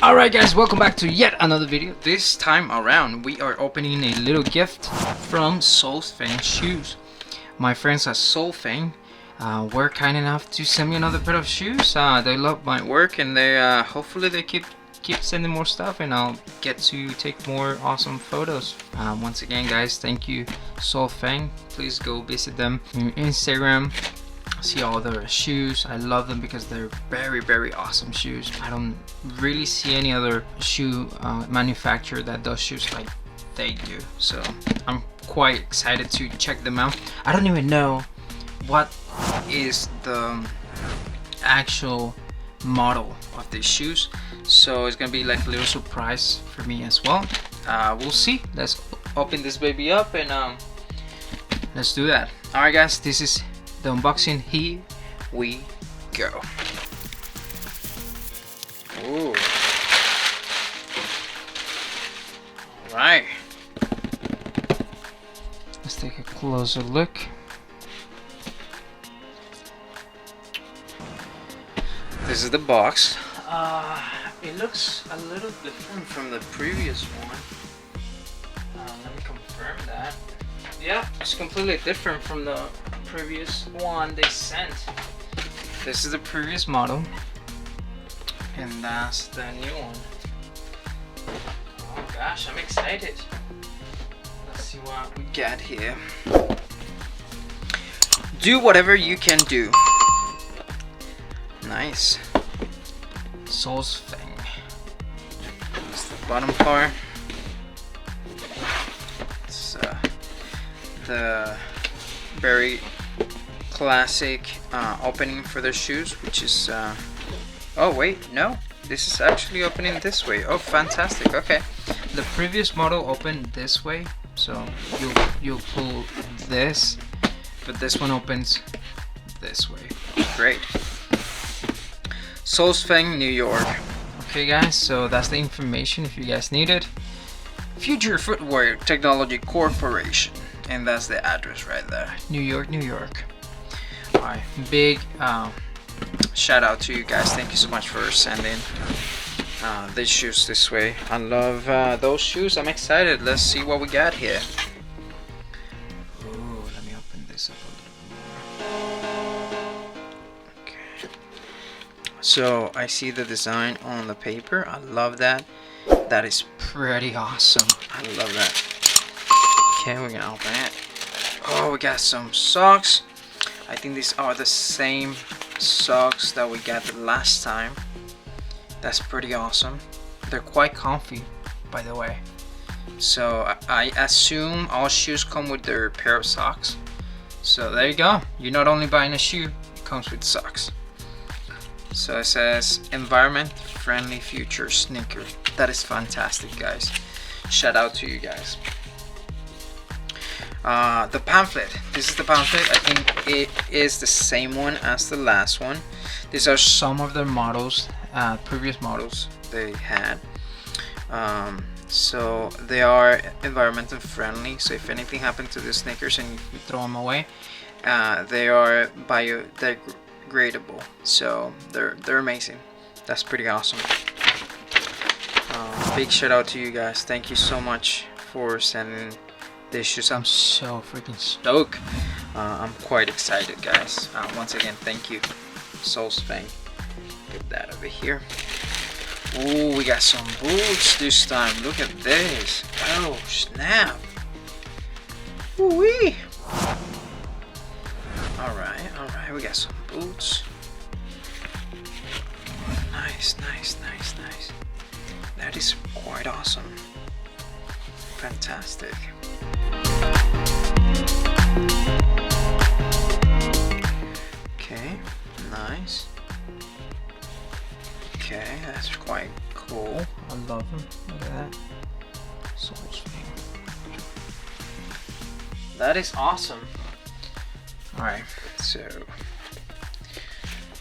Alright guys, welcome back to yet another video. This time around we are opening a little gift from Soulsfeng shoes. My friends at Soulsfeng were kind enough to send me another pair of shoes. They love my work and they hopefully they keep sending more stuff and I'll get to take more awesome photos. Once again guys, thank you Soulsfeng. Please go visit them on Instagram. See all their shoes. I love them because they're very awesome shoes. I don't really see any other shoe manufacturer that does shoes like they do, so I'm quite excited to check them out. I don't even know what is the actual model of these shoes, so it's gonna be like a little surprise for me as well. We'll see. Let's open this baby up and let's do that. Alright guys, this is the unboxing. Here we go. Ooh. Alright. Let's take a closer look. This is the box. It looks a little different from the previous one. Let me confirm that. Yeah, it's completely different from the previous one they sent. This is the previous model and that's the new one. Oh gosh, I'm excited. Let's see what we got here. Do whatever you can do. Nice. Soulsfeng. That's the bottom part. It's the very classic opening for their shoes, which is oh wait, no, this is actually opening this way. Oh fantastic. Okay, the previous model opened this way, so you'll pull this, but this one opens this way. Great. Soulsfeng, New York. Okay guys, so that's the information if you guys need it. Future Footwear Technology Corporation, and that's the address right there. New York, New York. Alright, big shout out to you guys. Thank you so much for sending these shoes this way. I love those shoes. I'm excited. Let's see what we got here. Ooh, let me open this up a little more. Okay. So I see the design on the paper. I love that. That is pretty awesome. I love that. Okay, we're gonna open it. Oh, we got some socks. I think these are the same socks that we got the last time. That's pretty awesome. They're quite comfy, by the way. So I assume all shoes come with their pair of socks. So there you go. You're not only buying a shoe, it comes with socks. So it says environment friendly future sneaker. That is fantastic guys. Shout out to you guys. The pamphlet. This is the pamphlet. I think it is the same one as the last one. These are some of the models, previous models they had. So they are environmental friendly. So if anything happened to the sneakers and you throw them away, they are biodegradable. So they're amazing. That's pretty awesome. Big shout out to you guys. Thank you so much for sending these shoes. I'm so freaking stoked. I'm quite excited guys. Once again, thank you Soulsfeng. Put that over here. Ooh, we got some boots this time. Look at this. Oh snap. Ooh-wee. Alright, we got some boots. Nice. That is quite awesome. Fantastic. Okay, nice. Okay, that's quite cool. I love them. Look at that. Soulsfeng. That is awesome. Alright, so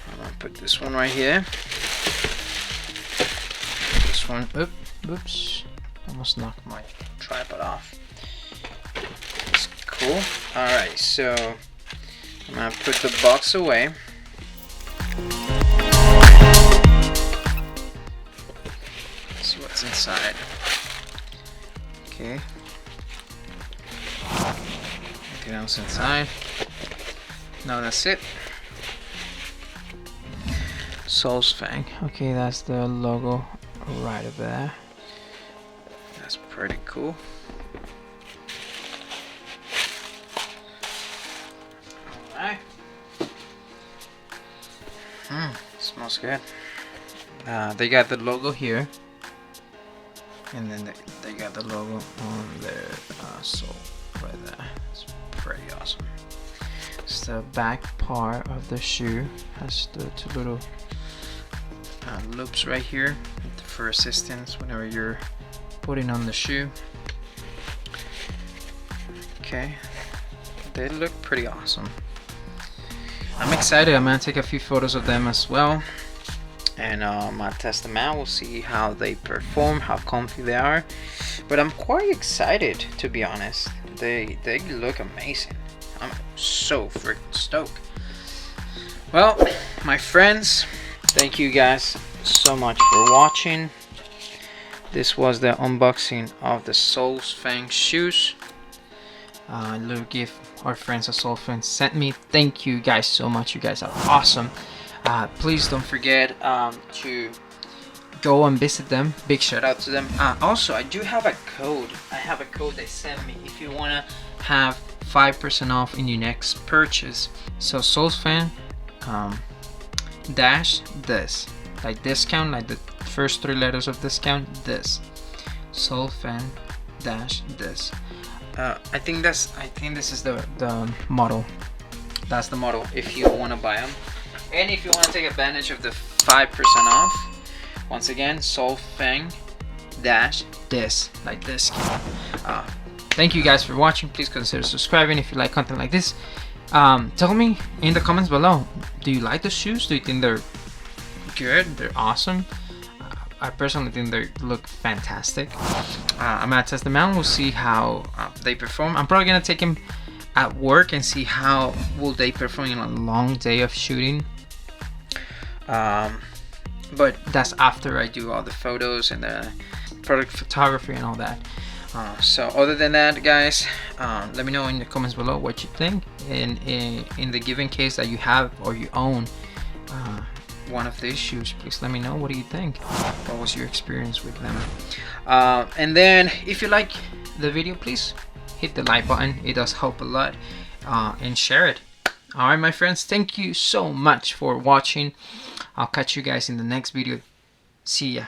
I'm gonna put this one right here. This one, oops, almost knocked my tripod off. It's cool. Alright, so I'm gonna put the box away. inside. Okay. Anything else inside? No, that's it. Soulsfeng. Okay, that's the logo right over there. That's pretty cool. Alright. Smells good. They got the logo here, and then they got the logo on their sole right there. It's pretty awesome. It's the back part of the shoe. Has the two little loops right here for assistance whenever you're putting on the shoe. Okay, they look pretty awesome. I'm excited. I'm gonna take a few photos of them as well, and I'm gonna test them out. We'll see how they perform, how comfy they are, but I'm quite excited, to be honest. They look amazing. I'm so freaking stoked. Well, my friends, thank you guys so much for watching. This was the unboxing of the Soulsfeng shoes. A little gift our friends at Soulsfeng sent me. Thank you guys so much. You guys are awesome. Please don't forget to go and visit them. Big shout out to them. Also, I do have a code. I have a code they sent me if you wanna have 5% off in your next purchase. So Soulsfeng dash this, like discount, like the first 3 letters of discount, this. Soulsfeng dash this. I think this is the model. That's the model if you want to buy them, and if you want to take advantage of the 5% off. Once again, Soulsfeng dash this, like this. Thank you guys for watching. Please consider subscribing if you like content like this. Tell me in the comments below, do you like the shoes? Do you think they're good? They're awesome. I personally think they look fantastic. I'm gonna test them out. We'll see how they perform. I'm probably gonna take them at work and see how will they perform in a long day of shooting. But that's after I do all the photos and the product photography and all that. So other than that, guys, let me know in the comments below what you think. And in the given case that you have or you own one of these shoes, please let me know. What do you think? What was your experience with them? And then if you like the video, please hit the like button. It does help a lot. And share it. Alright, my friends, thank you so much for watching. I'll catch you guys in the next video. See ya.